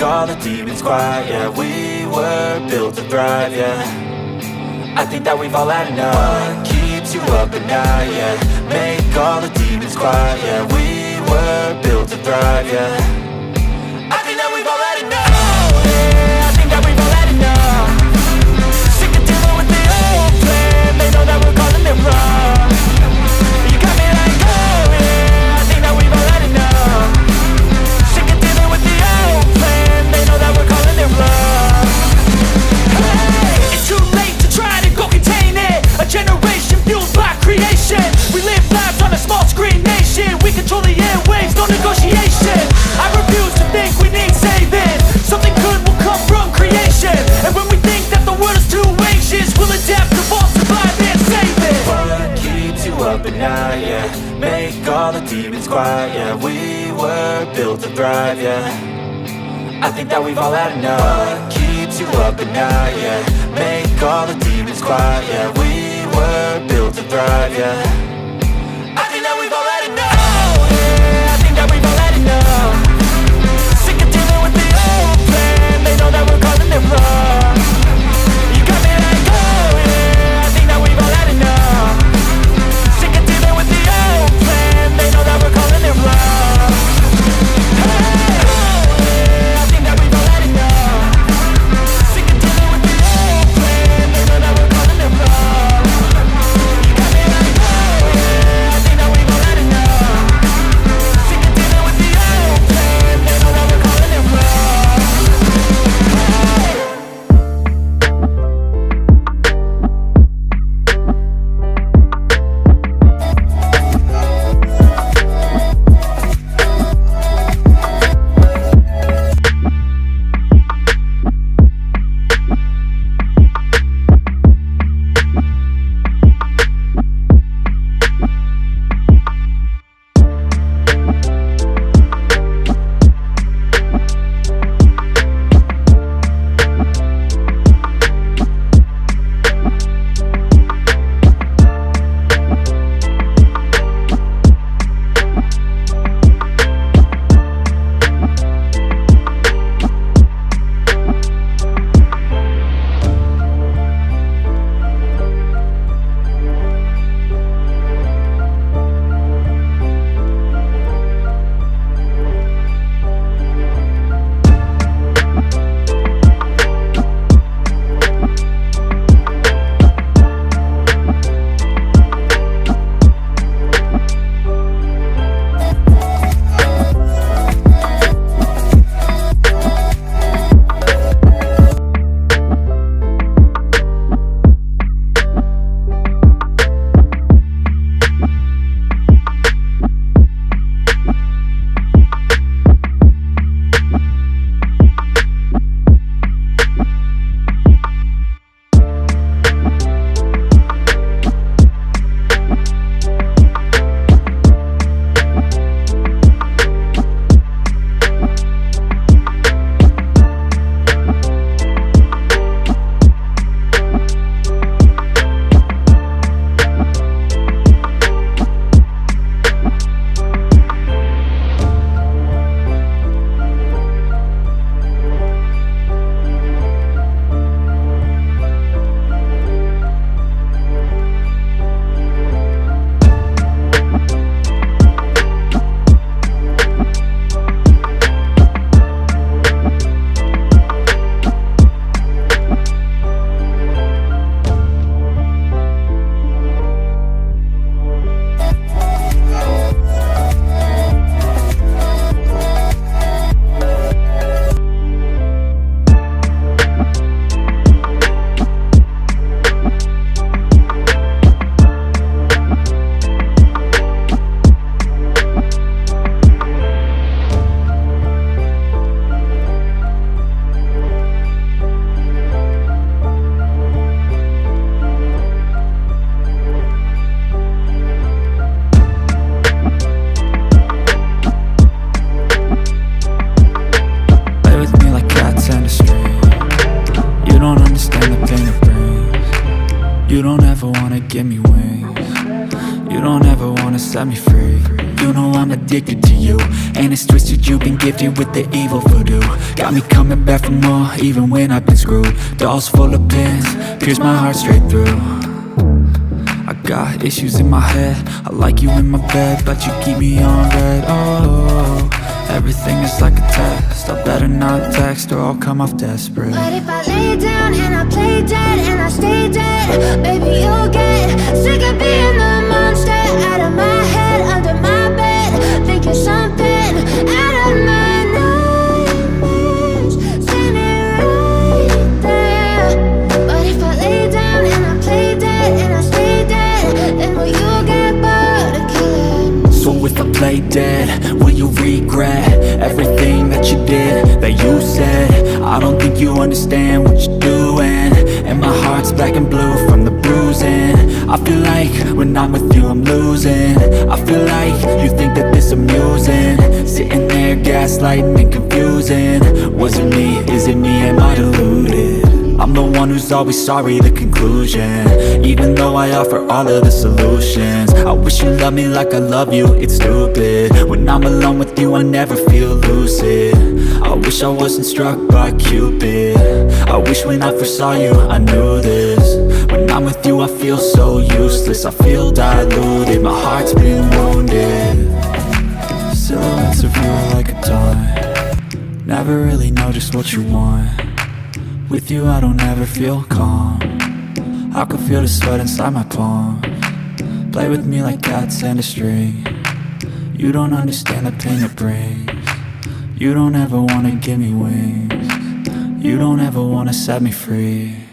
all the demons quiet. Yeah, we were built to thrive, yeah. I think that we've all had enough. What keeps you up at night, yeah. Make all the demons quiet. Yeah, we were built to thrive, yeah. I think that we've all had enough. Yeah, I think that we've all had enough. Sick of dealing with the old plan. They know that we're calling it wrong. You got me like, oh yeah, I think that we've all had enough. Sick of dealing with the old plan. They know that we're calling it wrong. Hey, it's too late to try to go contain it. A generation fueled by creation. We live lives on a small screen nation. We control the airwaves, no negotiation. I refuse to think we need saving. Something good will come from creation. And when we think that the world is too anxious, we'll adapt, evolve, survive and save it. What keeps you up at night, yeah. Make all the demons quiet, yeah. We were built to thrive, yeah. I think that we've all had enough. What keeps you up at night, yeah. Make all the demons quiet, yeah. We were built to thrive, yeah. I think that we've all had enough. Yeah, I think that we've all had enough. Sick of dealing with the old plan. They know that we're calling it wrong. You got me like, oh yeah, I think that we've all had enough. Sick of dealing with the old plan. They know that we're calling it wrong. Hey, oh yeah, I think that we've all had enough. Sick of dealing with the old plan. They know that we're calling it wrong. You got me like, oh yeah, I think that we've all had enough. Sick of dealing with the old plan. They know that we're calling it wrong. You don't ever wanna give me wings. You don't ever wanna set me free. You know I'm addicted to you, and it's twisted, you've been gifted with the evil voodoo. Got me coming back for more, even when I've been screwed. Dolls full of pins, pierce my heart straight through. I got issues in my head, I like you in my bed, but you keep me on red. Oh, everything is like a test, I better not text or I'll come off desperate. But if I lay down and I play dead and I stay dead, baby, you'll get sick of being the monster out of my head, under my bed, thinking something out of my nightmares, standing right there. But if I lay down and I play dead and I stay dead, then will you get bored of killing? So if I play dead, will you regret everything that you did, that you said? I don't think you understand what you're doing, and my heart's black and blue from the bruising. I feel like when I'm with you I'm losing. I feel like you think that this amusing, sitting there gaslighting and confusing. Was it me? Is it me? Am I deluded? I'm the one who's always sorry, the conclusion, even though I offer all of the solutions. I wish you loved me like I love you, it's stupid. When I'm alone with you I never feel lucid. I wish I wasn't struck by Cupid. I wish when I first saw you I knew this. When I'm with you I feel so useless, I feel diluted, my heart's been wounded. Silhouettes of you are like a taunt, never really know just what you want. With you I don't ever feel calm, I can feel the sweat inside my palm. Play with me like cats and a string, you don't understand the pain it brings. You don't ever wanna give me wings, you don't ever wanna set me free.